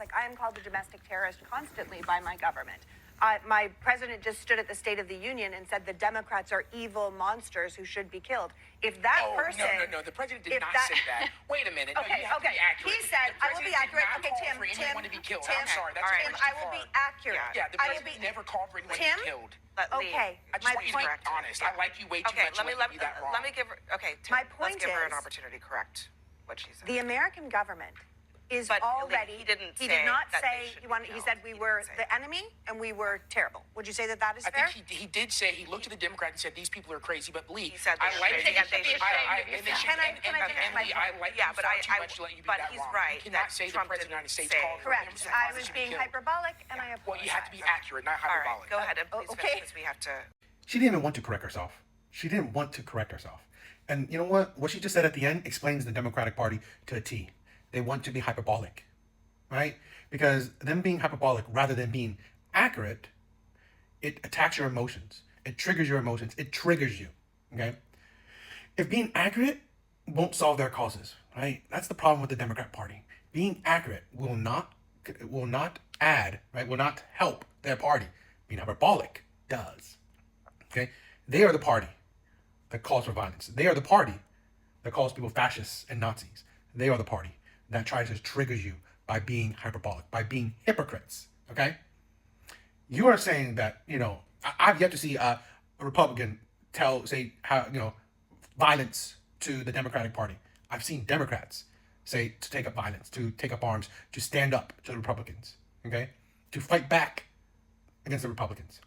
hyperbolic. I am called a domestic terrorist constantly by my government. My president just stood at the State of the Union and said the Democrats are evil monsters who should be killed. If that person... No. The president did not say that. Wait a minute. Okay, no, you have to be accurate. He said, I will be accurate. Okay, Tim, to be killed. Tim, I'm sorry. That's Tim, I will be accurate. Yeah, the president never called for anyone to be killed. Okay, I just want you to be honest. I like you way too much. Let me give her... Okay, Tim, my point let's give her an opportunity to correct what she said. The American government is but already... He did not say... He said we were the enemy and we were terrible. Would you say that that is fair? I think he did say, he looked at the Democrats and said, these people are crazy. But Lee, he said I like they should be ashamed. Can I finish my point? I like you far too much to let you be that wrong. Right. You cannot say the President of the United States called for him Correct. I was being hyperbolic and I apologize. Well, you have to be accurate, not hyperbolic. All right, go ahead and please finish because we have to... She didn't even want to correct herself. And you know what? What she just said at the end explains the Democratic Party to a T. They want to be hyperbolic, right? Because them being hyperbolic rather than being accurate, it attacks your emotions. It triggers your emotions. It triggers you, okay? If being accurate won't solve their causes, right? That's the problem with the Democrat Party. Being accurate will not add, right? Will not help their party. Being hyperbolic does, okay? They are the party that calls for violence. They are the party that calls people fascists and Nazis. They are the party that tries to trigger you by being hyperbolic, by being hypocrites, okay? You are saying that, I've yet to see a Republican say how, violence to the Democratic Party. I've seen Democrats say to take up violence, to take up arms, to stand up to the Republicans, okay? To fight back against the Republicans,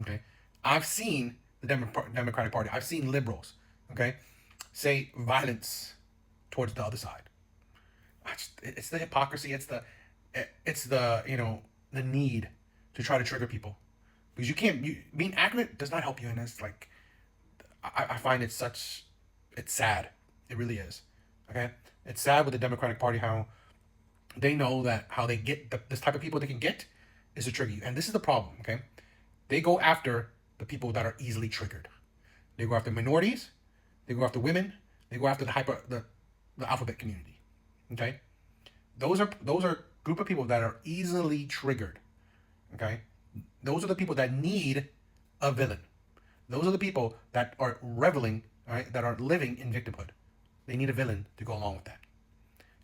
okay? I've seen the Democratic Party, I've seen liberals, okay, say violence towards the other side. It's the hypocrisy. It's the the need to try to trigger people, because being accurate does not help you. And it's like, I find it's sad. It really is. Okay. It's sad with the Democratic Party, how they know that how they get this type of people they can get is to trigger you. And this is the problem. Okay. They go after the people that are easily triggered. They go after minorities. They go after women. They go after the alphabet community. Okay, those are group of people that are easily triggered. Okay, those are the people that need a villain. Those are the people that are reveling, all right, that are living in victimhood. They need a villain to go along with that.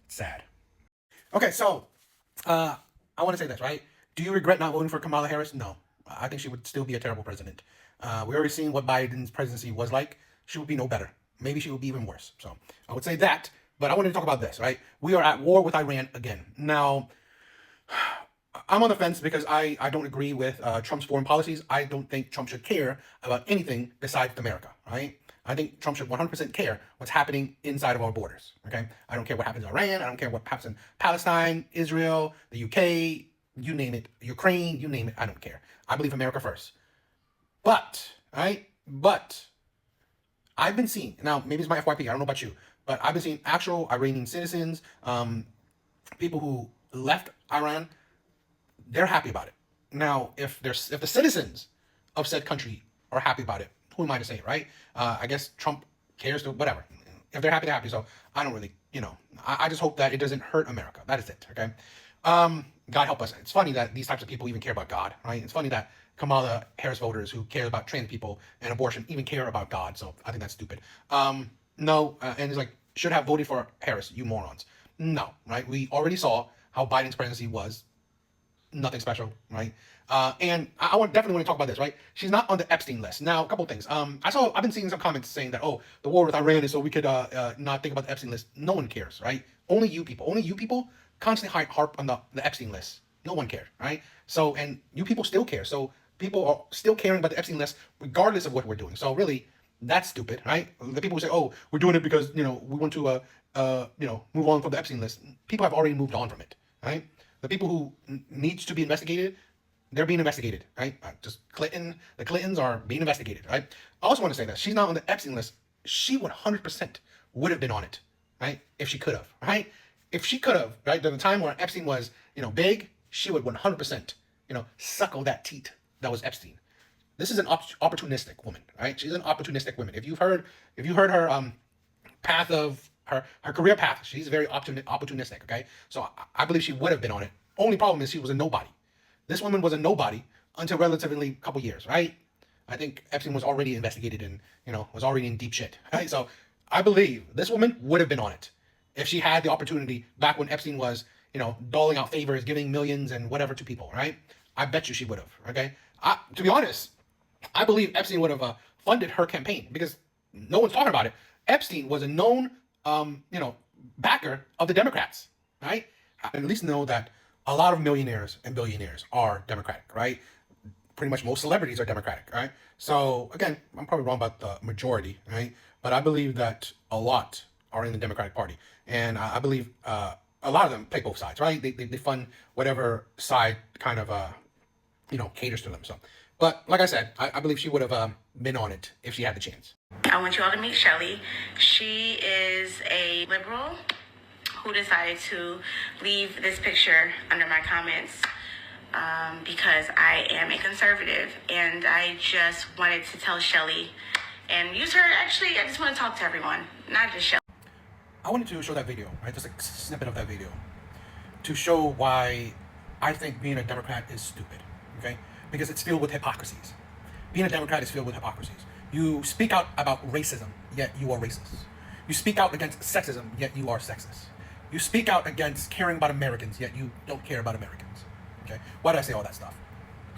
It's sad. Okay, so I want to say this, right? Do you regret not voting for Kamala Harris? No, I think she would still be a terrible president. We already seen what Biden's presidency was like. She would be no better. Maybe she would be even worse. So I would say that. But I wanted to talk about this, right? We are at war with Iran again. Now, I'm on the fence because I don't agree with Trump's foreign policies. I don't think Trump should care about anything besides America, right? I think Trump should 100% care what's happening inside of our borders, okay? I don't care what happens in Iran. I don't care what happens in Palestine, Israel, the UK, you name it, Ukraine, you name it. I don't care. I believe America first. But, right? But I've been seeing, now maybe it's my FYP, I don't know about you, but I've been seeing actual Iranian citizens, people who left Iran, they're happy about it. Now, if the citizens of said country are happy about it, who am I to say, right? I guess Trump cares to whatever. If they're happy, they're happy. So I don't really, I just hope that it doesn't hurt America. That is it, okay? God help us. It's funny that these types of people even care about God, right? It's funny that Kamala Harris voters who care about trans people and abortion even care about God. So I think that's stupid. No, and it's like, should have voted for Harris, you morons. No, right? We already saw how Biden's presidency was. Nothing special, right? And I definitely want to talk about this, right? She's not on the Epstein list. Now, a couple of things. I've been seeing some comments saying that, oh, the war with Iran is so we could not think about the Epstein list. No one cares, right? Only you people constantly harp on the Epstein list. No one cares, right? So, and you people still care. So people are still caring about the Epstein list regardless of what we're doing. So really, that's stupid, right? The people who say, oh, we're doing it because, we want to, move on from the Epstein list. People have already moved on from it, right? The people who needs to be investigated, they're being investigated, right? The Clintons are being investigated, right? I also want to say that she's not on the Epstein list. She 100% would have been on it, right? If she could have, right? If she could have, right? During the time where Epstein was, big, she would 100%, suckle that teat that was Epstein. This is an opportunistic woman, right? She's an opportunistic woman. If you heard her path of her career path, she's very opportunistic. Okay, so I believe she would have been on it Only problem is she was a nobody. This woman was a nobody until relatively a couple years, right? I think Epstein was already investigated and, was already in deep shit, right? So I believe this woman would have been on it if she had the opportunity back when Epstein was, doling out favors, giving millions and whatever to people, right? I bet you she would have, okay? To be honest, I believe Epstein would have funded her campaign because no one's talking about it. Epstein was a known, backer of the Democrats, right? I at least know that a lot of millionaires and billionaires are Democratic, right? Pretty much most celebrities are Democratic, right? So again, I'm probably wrong about the majority, right? But I believe that a lot are in the Democratic Party, and I believe a lot of them play both sides, right? They fund whatever side kind of caters to them. So, but like I said, I believe she would have been on it if she had the chance. I want you all to meet Shelly. She is a liberal who decided to leave this picture under my comments because I am a conservative, and I just wanted to tell Shelly and use her. Actually, I just want to talk to everyone, not just Shelly. I wanted to show that video, right? Just a snippet of that video to show why I think being a Democrat is stupid, okay? Because it's filled with hypocrisies. Being a Democrat is filled with hypocrisies. You speak out about racism, yet you are racist. You speak out against sexism, yet you are sexist. You speak out against caring about Americans, yet you don't care about Americans. Okay? Why did I say all that stuff?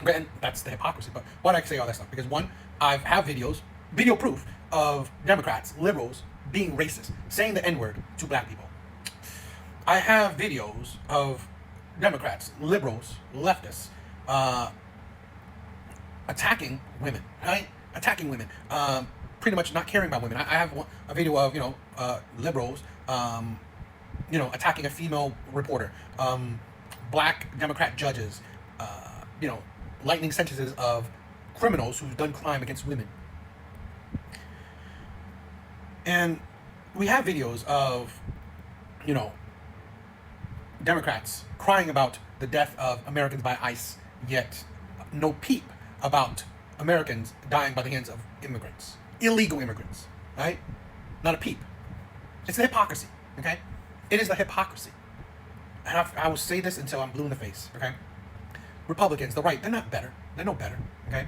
Okay, and that's the hypocrisy. But why did I say all that stuff? Because one, I have video proof of Democrats, liberals, being racist, saying the N-word to black people. I have videos of Democrats, liberals, leftists, attacking women, right? Attacking women, pretty much not caring about women. I have a video of, liberals, attacking a female reporter, black Democrat judges, lightning sentences of criminals who've done crime against women. And we have videos of, Democrats crying about the death of Americans by ICE, yet no peep about Americans dying by the hands of immigrants, illegal immigrants, right? Not a peep. It's the hypocrisy, okay? It is the hypocrisy. And I will say this until I'm blue in the face, okay? Republicans, the right, they're not better. They're no better, okay?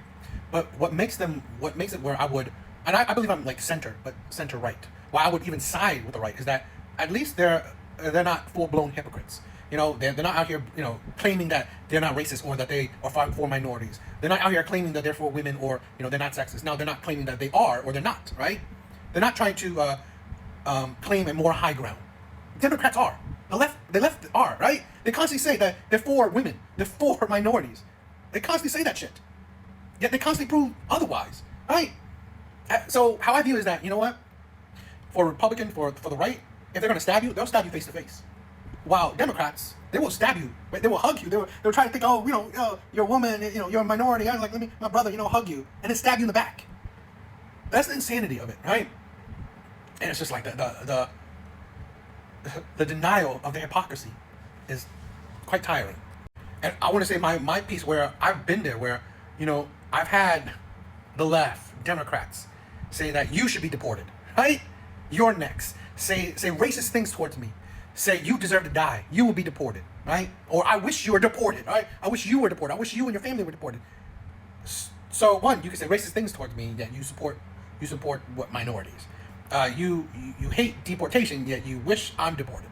But what makes it where I would, and I believe I'm like center, but center right. Why I would even side with the right is that at least they're not full-blown hypocrites. They're not out here, claiming that they're not racist or that they are for minorities. They're not out here claiming that they're for women or, they're not sexist. No, they're not claiming that they are or they're not, right? They're not trying to claim a more high ground. Democrats are. The left are, right? They constantly say that they're for women. They're for minorities. They constantly say that shit. Yet they constantly prove otherwise, right? So how I view is that, for Republican, for the right, if they're going to stab you, they'll stab you face to face. While Democrats, they will stab you, right? They will hug you. They'll try to think, you're a woman, you're a minority. I'm like, let me, my brother, hug you, and then stab you in the back. That's the insanity of it, right? And it's just like the denial of the hypocrisy is quite tiring. And I want to say my piece where I've been there, where I've had the left, Democrats, say that you should be deported, right? You're next. Say racist things towards me. Say you deserve to die. You will be deported, right? Or I wish you were deported, right? I wish you were deported. I wish you and your family were deported. So one, you can say racist things towards me, yet you support what minorities. You hate deportation, yet you wish I'm deported.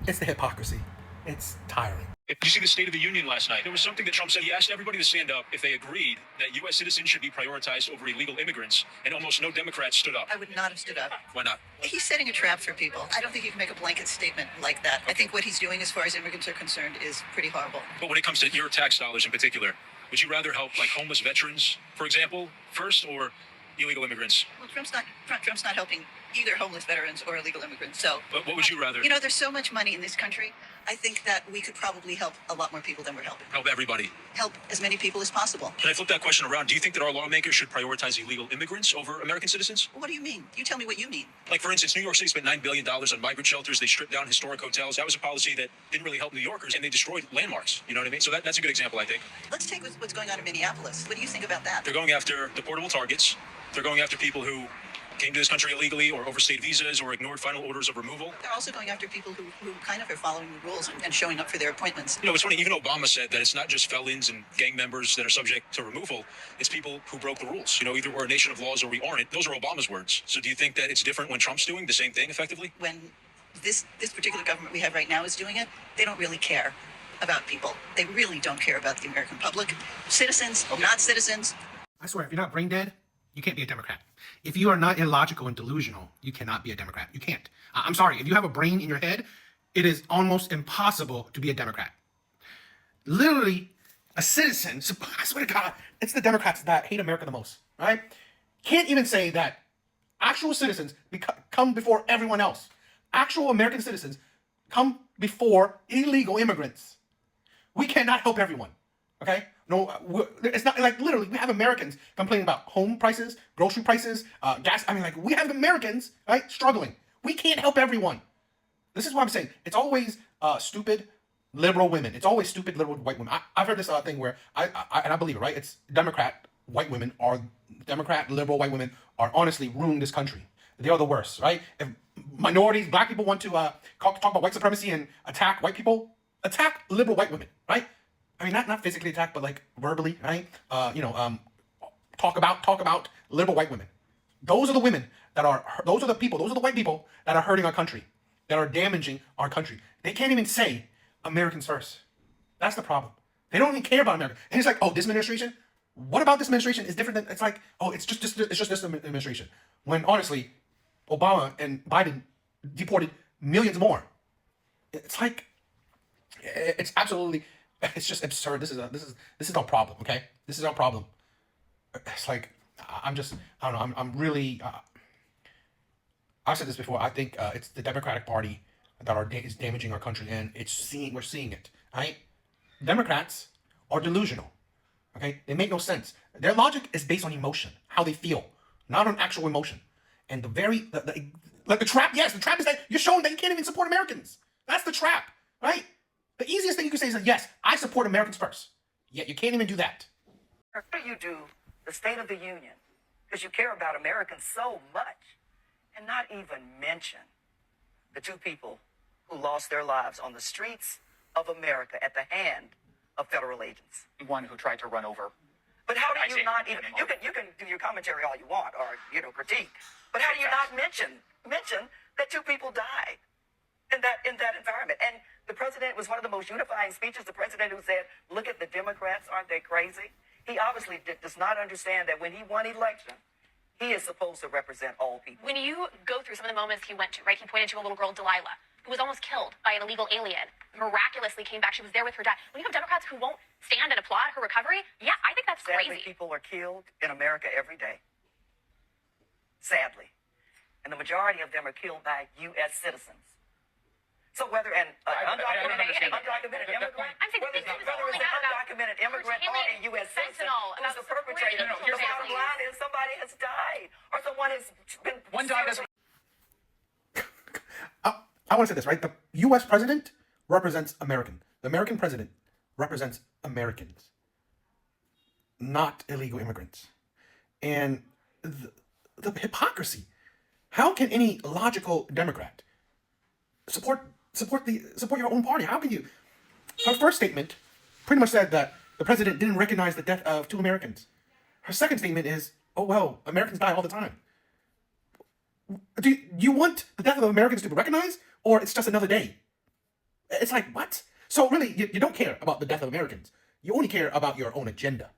It's the hypocrisy. It's tiring. If you see the State of the Union last night, there was something that Trump said. He asked everybody to stand up if they agreed that U.S. citizens should be prioritized over illegal immigrants, and almost no Democrats stood up. I would not have stood up. Why not? He's setting a trap for people. I don't think you can make a blanket statement like that. I think what he's doing as far as immigrants are concerned is pretty horrible. But when it comes to your tax dollars in particular, would you rather help like homeless veterans, for example, first, or illegal immigrants? Well, Trump's not helping either homeless veterans or illegal immigrants. So, but what would you rather? There's so much money in this country. I think that we could probably help a lot more people than we're helping. Help everybody. Help as many people as possible. Can I flip that question around? Do you think that our lawmakers should prioritize illegal immigrants over American citizens? What do you mean? You tell me what you mean. Like, for instance, New York City spent $9 billion on migrant shelters. They stripped down historic hotels. That was a policy that didn't really help New Yorkers, and they destroyed landmarks. You know what I mean? So that's a good example, I think. Let's take what's going on in Minneapolis. What do you think about that? They're going after deportable targets. They're going after people who came to this country illegally or overstayed visas or ignored final orders of removal. They're also going after people who kind of are following the rules and showing up for their appointments. You know, it's funny, even Obama said that it's not just felons and gang members that are subject to removal. It's people who broke the rules. You know, either we're a nation of laws or we aren't. Those are Obama's words. So do you think that it's different when Trump's doing the same thing effectively? When this particular government we have right now is doing it, they don't really care about people. They really don't care about the American public. Citizens, not citizens. I swear, if you're not brain dead, you can't be a Democrat. If you are not illogical and delusional, you cannot be a Democrat. You can't. I'm sorry. If you have a brain in your head, it is almost impossible to be a Democrat. Literally, a citizen, I swear to God, it's the Democrats that hate America the most, right? Can't even say that actual citizens come before everyone else. Actual American citizens come before illegal immigrants. We cannot help everyone, okay? No, it's not like literally we have Americans complaining about home prices, grocery prices, gas. I mean, like we have Americans, right, struggling. We can't help everyone. This is what I'm saying. It's always stupid liberal women. It's always stupid liberal white women. I've heard this thing where I believe it, right? It's Democrat liberal white women are honestly ruining this country. They are the worst, right? If minorities, black people want to talk about white supremacy and attack white people, attack liberal white women, right? I mean, not physically attack, but like verbally, right? Talk about liberal white women. Those are the women those are the white people that are hurting our country, that are damaging our country. They can't even say Americans first. That's the problem. They don't even care about America. And it's like, oh, this administration? What about this administration is different than, it's like, oh, it's just this administration. When honestly, Obama and Biden deported millions more. It's like, it's absolutely, it's just absurd. This is our problem, okay? This is our problem. It's like, I don't know, I'm really, I've said this before, I think it's the Democratic Party that is damaging our country, and we're seeing it, right? Democrats are delusional, okay? They make no sense. Their logic is based on emotion, how they feel, not on actual emotion. And the trap, yes, the trap is that you're showing that you can't even support Americans. That's the trap, right? The easiest thing you can say is that, yes, I support Americans first. Yet you can't even do that. How do you do the State of the Union, because you care about Americans so much, and not even mention the two people who lost their lives on the streets of America at the hand of federal agents? One who tried to run over. But how do you not even, you can do your commentary all you want, or, critique, but how do you not mention that two people died in that environment? And the president was one of the most unifying speeches, the president who said, look at the Democrats, aren't they crazy? He obviously does not understand that when he won election, he is supposed to represent all people. When you go through some of the moments he went to, right, he pointed to a little girl, Delilah, who was almost killed by an illegal alien, miraculously came back. She was there with her dad. When you have Democrats who won't stand and applaud her recovery, yeah, I think that's Sadly, crazy. people are killed in America every day. Sadly. And the majority of them are killed by U.S. citizens. So whether undocumented immigrant, I'm saying whether it's an undocumented immigrant or a U.S. citizen who's the perpetrator, the bottom line is somebody has died or someone has been... One died as I want to say this, right? The U.S. president represents American. The American president represents Americans, not illegal immigrants. And the hypocrisy. How can any logical Democrat support your own party? How can you? Her first statement pretty much said that the president didn't recognize the death of 2 Americans. Her second statement is, oh well, Americans die all the time. Do you want the death of Americans to be recognized, or it's just another day? It's like, what? So really, you don't care about the death of Americans. You only care about your own agenda.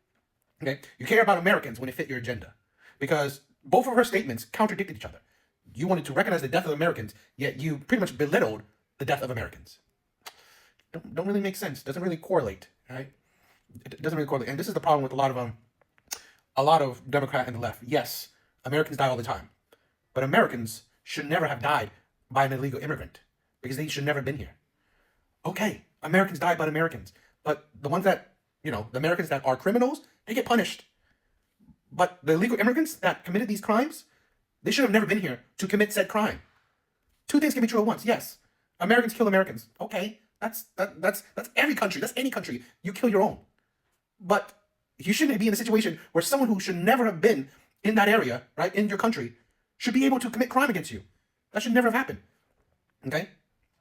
Okay? You care about Americans when it fit your agenda. Because both of her statements contradicted each other. You wanted to recognize the death of Americans, yet you pretty much belittled the death of Americans. Don't really make sense. Doesn't really correlate, right? It doesn't really correlate. And this is the problem with a lot of Democrat and the left. Yes, Americans die all the time. But Americans should never have died by an illegal immigrant because they should never have been here. Okay, Americans die by Americans. But the ones that, the Americans that are criminals, they get punished. But the illegal immigrants that committed these crimes, they should have never been here to commit said crime. Two things can be true at once. Yes, Americans kill Americans. Okay, that's every country. That's any country. You kill your own. But you shouldn't be in a situation where someone who should never have been in that area, right, in your country, should be able to commit crime against you. That should never have happened. Okay?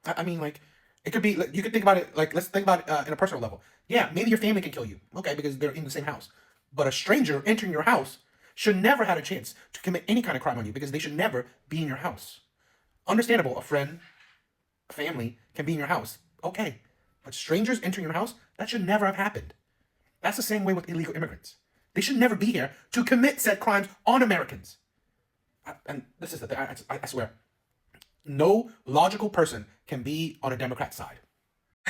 I mean, like, it could be, you could think about it, like, let's think about it in a personal level. Yeah, maybe your family can kill you, okay, because they're in the same house. But a stranger entering your house should never have a chance to commit any kind of crime on you because they should never be in your house. Understandable, a friend, a family can be in your house, okay. But strangers entering your house, that should never have happened. That's the same way with illegal immigrants. They should never be here to commit said crimes on Americans. And this is the thing, I swear. No logical person can be on a Democrat side.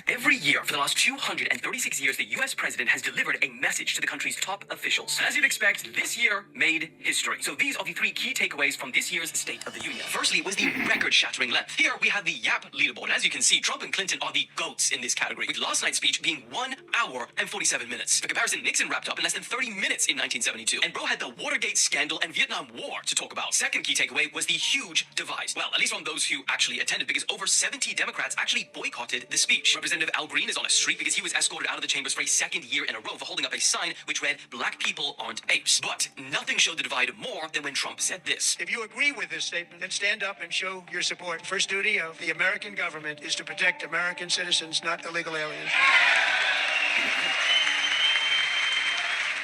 Every year for the last 236 years, the U.S. president has delivered a message to the country's top officials. As you'd expect, this year made history. So these are the 3 key takeaways from this year's State of the Union. Firstly was the record-shattering length. Here we have the YAP leaderboard. As you can see, Trump and Clinton are the GOATs in this category, with last night's speech being 1 hour and 47 minutes. For comparison, Nixon wrapped up in less than 30 minutes in 1972. And bro had the Watergate scandal and Vietnam War to talk about. Second key takeaway was the huge divide. Well, at least from those who actually attended, because over 70 Democrats actually boycotted the speech. Representative Al Green is on a streak because he was escorted out of the chambers for a second year in a row for holding up a sign which read, "Black people aren't apes." But nothing showed the divide more than when Trump said this. If you agree with this statement, then stand up and show your support. First duty of the American government is to protect American citizens, not illegal aliens.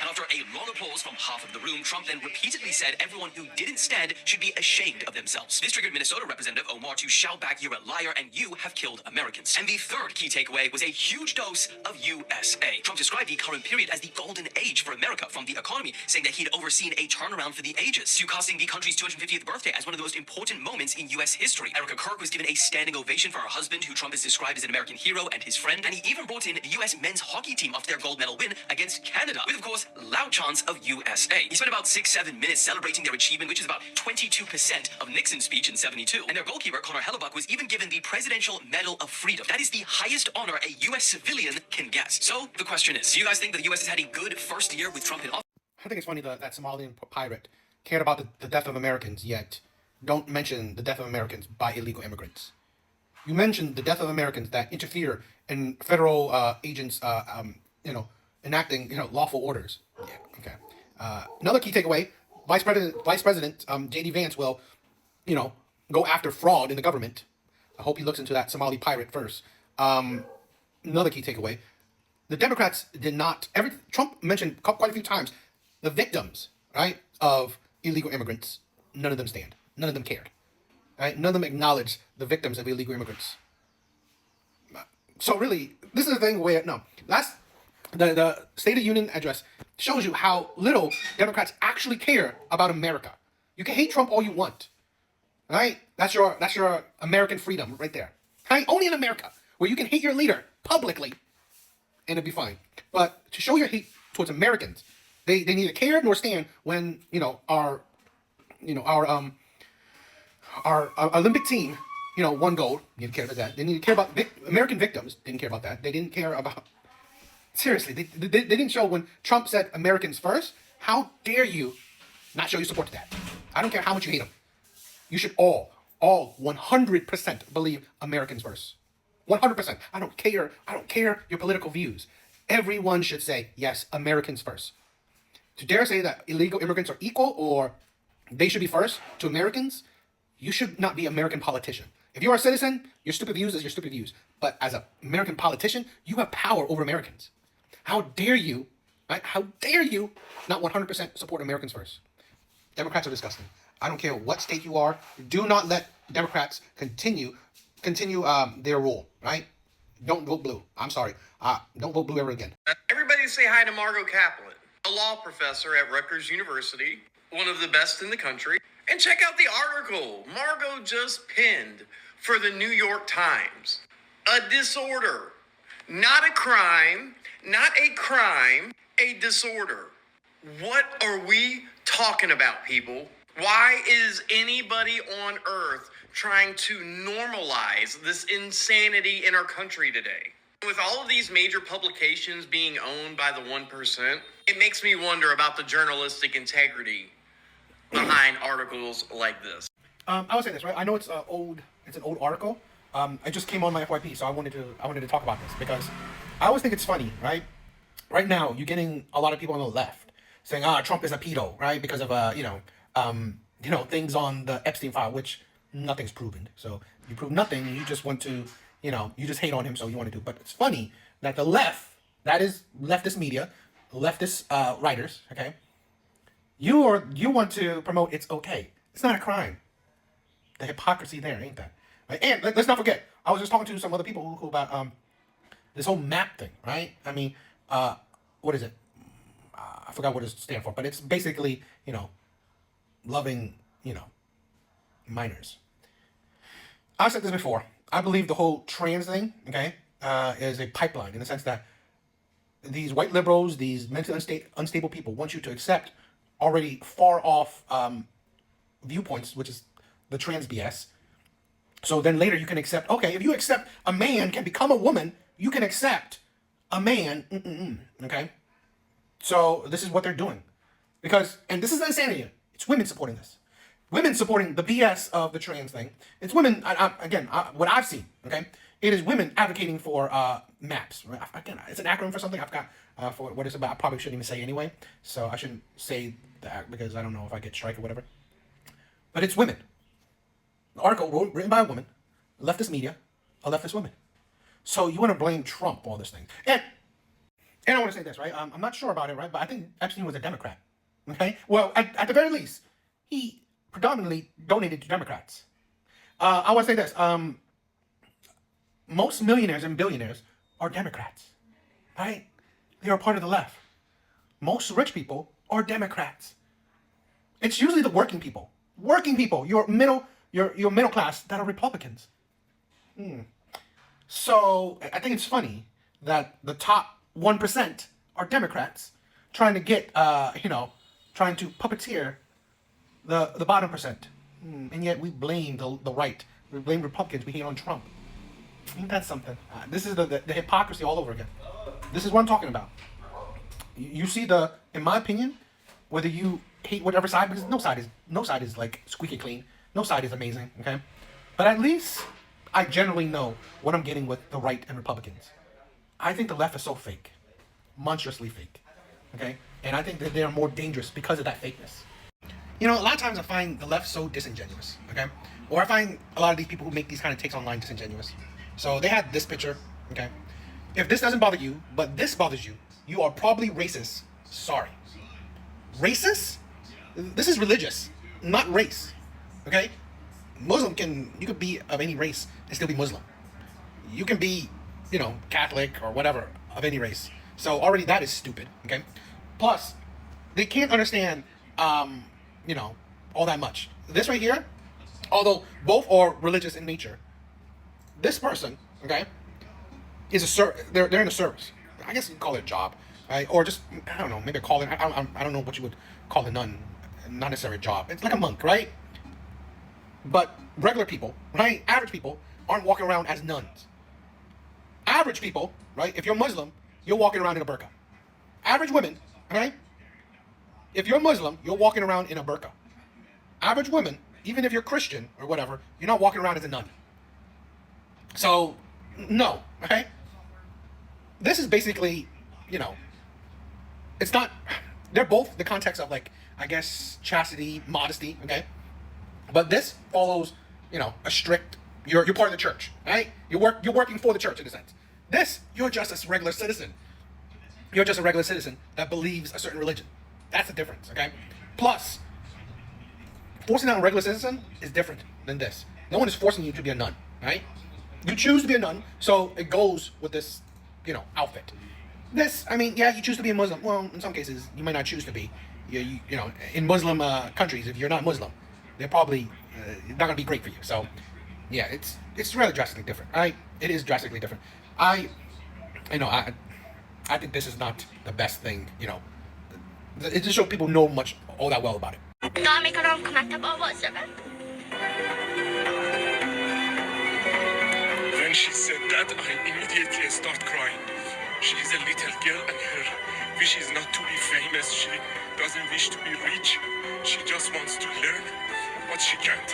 And after a long applause from half of the room, Trump then repeatedly said everyone who didn't stand should be ashamed of themselves. This triggered Minnesota Representative Omar to shout back, "You're a liar and you have killed Americans." And the third key takeaway was a huge dose of USA. Trump described the current period as the golden age for America, from the economy, saying that he'd overseen a turnaround for the ages, to casting the country's 250th birthday as one of the most important moments in U.S. history. Erica Kirk was given a standing ovation for her husband, who Trump has described as an American hero, and his friend, and he even brought in the U.S. men's hockey team after their gold medal win against Canada, with, of course, loud chants of USA. He spent about 6-7 minutes celebrating their achievement, which is about 22% of Nixon's speech in 72. And their goalkeeper, Connor Hellebuck, was even given the Presidential Medal of Freedom. That is the highest honor a U.S. civilian can get. So the question is, do you guys think that the U.S. has had a good first year with Trump in office? I think it's funny that Somalian pirate cared about the death of Americans, yet don't mention the death of Americans by illegal immigrants. You mentioned the death of Americans that interfere in federal agents, enacting, lawful orders. Yeah, okay. Another key takeaway: Vice President J.D. Vance will, go after fraud in the government. I hope he looks into that Somali pirate first. Another key takeaway: the Democrats did not. Trump mentioned quite a few times the victims, right, of illegal immigrants. None of them stand. None of them cared. Right? None of them acknowledged the victims of illegal immigrants. So really, this is the thing where the State of the Union address shows you how little Democrats actually care about America. You can hate Trump all you want, right? That's your American freedom right there. Right? Only in America, where you can hate your leader publicly, and it'd be fine. But to show your hate towards Americans, they neither care nor stand when our Olympic team won gold. Didn't care about that. They didn't care about American victims. Didn't care about that. They didn't care about. Seriously, they didn't show when Trump said Americans first. How dare you not show your support to that? I don't care how much you hate them. You should all 100% believe Americans first. 100%. I don't care your political views. Everyone should say, yes, Americans first. To dare say that illegal immigrants are equal or they should be first to Americans, you should not be an American politician. If you're a citizen, your stupid views is your stupid views. But as an American politician, you have power over Americans. How dare you, right? How dare you not 100% support Americans first? Democrats are disgusting. I don't care what state you are. Do not let Democrats continue their rule, right? Don't vote blue. I'm sorry. Don't vote blue ever again. Everybody say hi to Margot Kaplan, a law professor at Rutgers University, one of the best in the country. And check out the article Margot just penned for the New York Times. A disorder, not a crime, a disorder. What are we talking about, people? Why is anybody on earth trying to normalize this insanity in our country today? With all of these major publications being owned by the 1%, it makes me wonder about the journalistic integrity behind articles like this. I would say this, right? I know it's an old article. It just came on my FYP, so I wanted to talk about this because I always think it's funny, right? Right now, you're getting a lot of people on the left saying, Trump is a pedo, right? Because of things on the Epstein file, which nothing's proven. So you prove nothing, and you just want to, you just hate on him, so you want to do. But it's funny that the left, that is leftist media, leftist writers, okay, you want to promote it's okay. It's not a crime. The hypocrisy there, ain't that? Right? And let's not forget, I was just talking to some other people who about this whole map thing, right? I mean, what is it? I forgot what it stands for, but it's basically, loving, minors. I've said this before. I believe the whole trans thing, okay, is a pipeline in the sense that these white liberals, these mentally unstable people want you to accept already far off viewpoints, which is the trans BS. So then later you can accept, okay, if you accept a man can become a woman, you can accept a man, okay? So this is what they're doing. And this is insanity. It's women supporting this. Women supporting the BS of the trans thing. It's women, what I've seen, okay? It is women advocating for MAPS, right? Again, it's an acronym for something. I forgot for what it's about. I probably shouldn't even say anyway. So I shouldn't say that because I don't know if I get strike or whatever. But it's women. The article written by a woman, leftist media, a leftist woman. So you want to blame Trump all this thing. And I want to say this, right? I'm not sure about it, right? But I think Epstein was a Democrat, okay? Well, at the very least, he predominantly donated to Democrats. I want to say this. Most millionaires and billionaires are Democrats, right? They are part of the left. Most rich people are Democrats. It's usually the working people, your middle class that are Republicans. So I think it's funny that the top 1% are Democrats trying to get, trying to puppeteer the bottom percent. And yet we blame the right. We blame Republicans. We hate on Trump. Ain't that something? This is the hypocrisy all over again. This is what I'm talking about. You see in my opinion, whether you hate whatever side, because no side is like squeaky clean. No side is amazing, okay? But at least I generally know what I'm getting with the right and Republicans. I think the left is so fake. Monstrously fake, okay? And I think that they're more dangerous because of that fakeness. A lot of times I find the left so disingenuous, okay? Or I find a lot of these people who make these kind of takes online disingenuous. So they had this picture, okay? If this doesn't bother you, but this bothers you, you are probably racist. Sorry. Racist? This is religious, not race, okay? You could be of any race and still be Muslim. You can be, Catholic or whatever of any race. So already that is stupid, okay? Plus, they can't understand, all that much. This right here, although both are religious in nature, this person, okay, is they're in a service. I guess you call it a job, right? Or just, I don't know, maybe a calling. I don't know what you would call a nun. Not necessarily a job. It's like a monk, right? But regular people, right? Average people aren't walking around as nuns. Average people, right? If you're Muslim, you're walking around in a burqa. Average women, right? If you're Muslim, you're walking around in a burqa. Average women, even if you're Christian or whatever, you're not walking around as a nun. So, no, okay? This is basically, it's not, they're both the context of like, I guess, chastity, modesty, okay? But this follows, a strict, you're part of the church, right? You're working for the church in a sense. This, you're just a regular citizen. You're just a regular citizen that believes a certain religion. That's the difference, okay? Plus, forcing out a regular citizen is different than this. No one is forcing you to be a nun, right? You choose to be a nun, so it goes with this, outfit. This, you choose to be a Muslim. Well, in some cases, you might not choose to be. In Muslim countries, if you're not Muslim, they're probably not going to be great for you. So, yeah, it's really drastically different, right? It is drastically different. I think this is not the best thing, It just shows people know all that well about it. When she said that, I immediately start crying. She is a little girl and her wish is not to be famous. She doesn't wish to be rich. She just wants to learn, but she can't.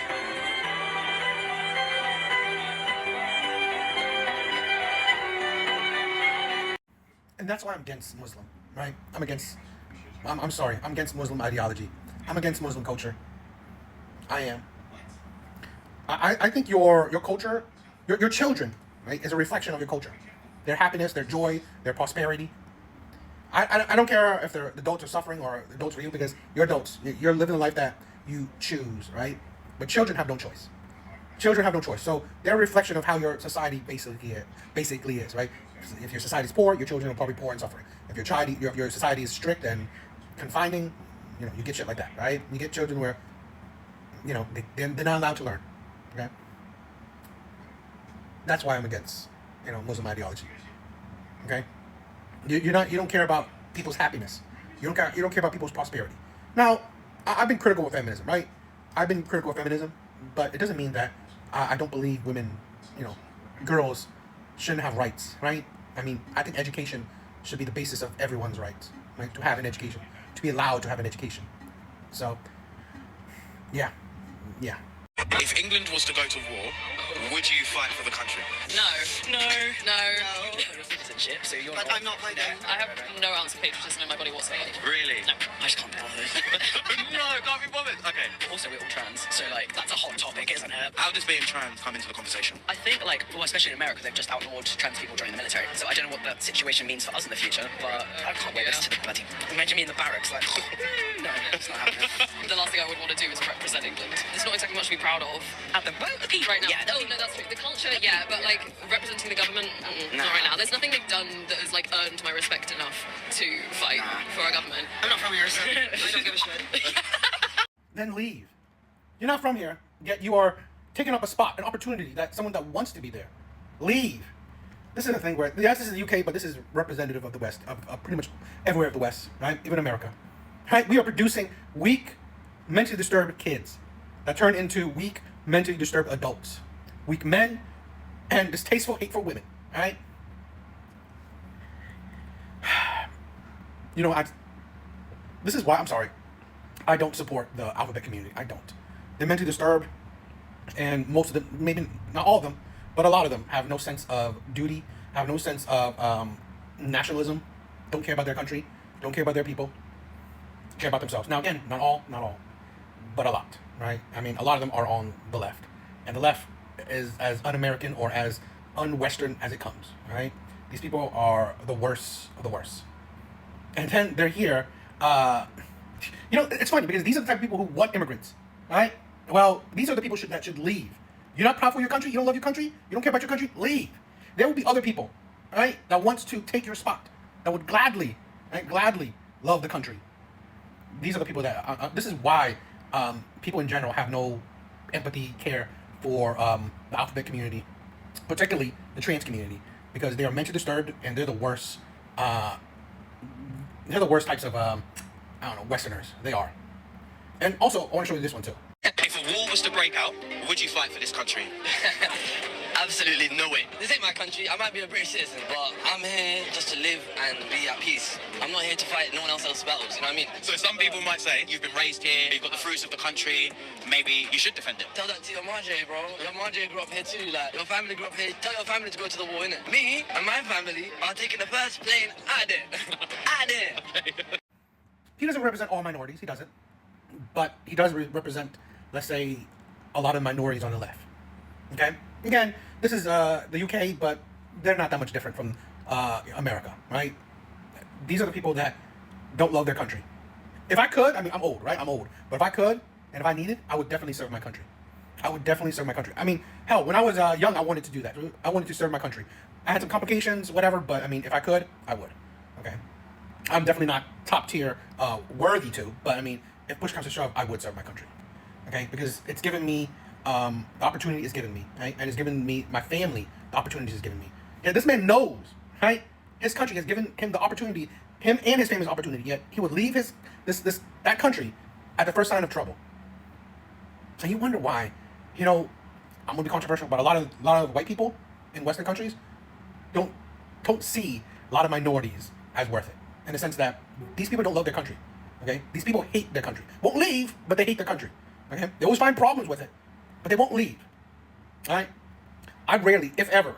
And that's why I'm against Muslim, right? I'm sorry, I'm against Muslim ideology. I'm against Muslim culture. I am. I think your culture, your children, right, is a reflection of your culture. Their happiness, their joy, their prosperity. I don't care if the adults are suffering or adults for you, because you're adults. You're living the life that you choose, right? But children have no choice. Children have no choice. So they're a reflection of how your society basically is, right? If your society is poor, your children are probably poor and suffering. If your society is strict and confining, you get shit like that, right? You get children where, they're not allowed to learn, okay? That's why I'm against, Muslim ideology, okay? You don't care about people's happiness. You don't care about people's prosperity. Now, I've been critical of feminism, right? I've been critical of feminism, but it doesn't mean that I don't believe women, girls shouldn't have rights, right? I mean, I think education should be the basis of everyone's rights, right? To have an education, to be allowed to have an education. So, yeah. If England was to go to war, would you fight for the country? No. But I'm not fighting. I have no ounce of patriotism in my body whatsoever. Really? No, I just can't be bothered. No, can't be bothered. Okay. Also, we're all trans, so that's a hot topic, isn't it? How does being trans come into the conversation? I think, especially in America, they've just outlawed trans people joining the military. So I don't know what that situation means for us in the future, but I can't wear this to the bloody... Imagine me in the barracks, no, it's not happening. The last thing I would want to do is represent England. There's not exactly much to be proud of at the peak right now. Yeah, no, that's true. The culture, yeah, but representing the government, not right now. There's nothing they've done that has earned my respect enough to fight for our government. I'm not from here, so I don't give a shit. Then leave. You're not from here, yet you are taking up a spot, an opportunity that someone that wants to be there. Leave. This is the thing where, yes, this is the UK, but this is representative of the West, of pretty much everywhere of the West, right? Even America. Right? We are producing weak, mentally disturbed kids that turn into weak, mentally disturbed adults. Weak men and distasteful, hateful women. Right? This is why, I'm sorry, I don't support the alphabet community. I don't. They're mentally disturbed, and most of them, maybe not all of them, but a lot of them have no sense of duty, have no sense of nationalism, don't care about their country, don't care about their people, care about themselves. Now again, not all, but a lot, right? I mean, a lot of them are on the left, and the left is as un-American or as un-Western as it comes, right? These people are the worst of the worst. And then they're here, it's funny because these are the type of people who want immigrants, right? Well, these are the people that should leave. You're not proud for your country, you don't love your country, you don't care about your country, leave. There will be other people, right, that wants to take your spot, that would gladly love the country. These are the people that, this is why people in general have no empathy, care for the alphabet community, particularly the trans community, because they are mentally disturbed and they're the worst, types of, Westerners. They are. And also, I want to show you this one too. If a war was to break out, would you fight for this country? Absolutely no way. This ain't my country. I might be a British citizen, but I'm here just to live and be at peace. I'm not here to fight no one else's battles, you know what I mean? So some people might say, you've been raised here, you've got the fruits of the country, maybe you should defend it. Tell that to your Marjay, bro. Your Marjay grew up here too, your family grew up here. Tell your family to go to the war, innit? Me and my family are taking the first plane out there. He doesn't represent all minorities, he doesn't. But he does represent, let's say, a lot of minorities on the left. Okay? Again, this is the UK, but they're not that much different from America, right? These are the people that don't love their country. If I could, I'm old, right? I'm old. But if I could, and if I needed, I would definitely serve my country. I would definitely serve my country. I mean, hell, when I was young, I wanted to do that. I wanted to serve my country. I had some complications, whatever, but if I could, I would. Okay? I'm definitely not top tier worthy to, but if push comes to shove, I would serve my country. Okay? Because it's given me, the opportunity is given me, right? And it's given me, my family, the opportunities is given me. And this man knows, right? His country has given him the opportunity, him and his family's opportunity, yet he would leave that country at the first sign of trouble. And you wonder why, I'm gonna be controversial, but a lot of white people in Western countries don't see a lot of minorities as worth it. In the sense that these people don't love their country. Okay? These people hate their country. Won't leave, but they hate their country. Okay? They always find problems with it, but they won't leave. Alright? I rarely, if ever,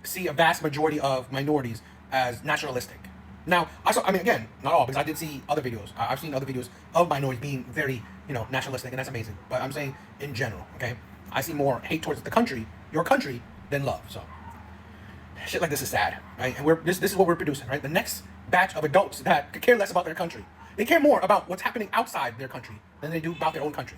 see a vast majority of minorities as nationalistic. Now, again, not all, because I did see other videos. I've seen other videos of minorities being very, nationalistic, and that's amazing. But I'm saying in general, okay? I see more hate towards the country, your country, than love. So, shit like this is sad, right? And this is what we're producing, right? The next batch of adults that could care less about their country. They care more about what's happening outside their country than they do about their own country.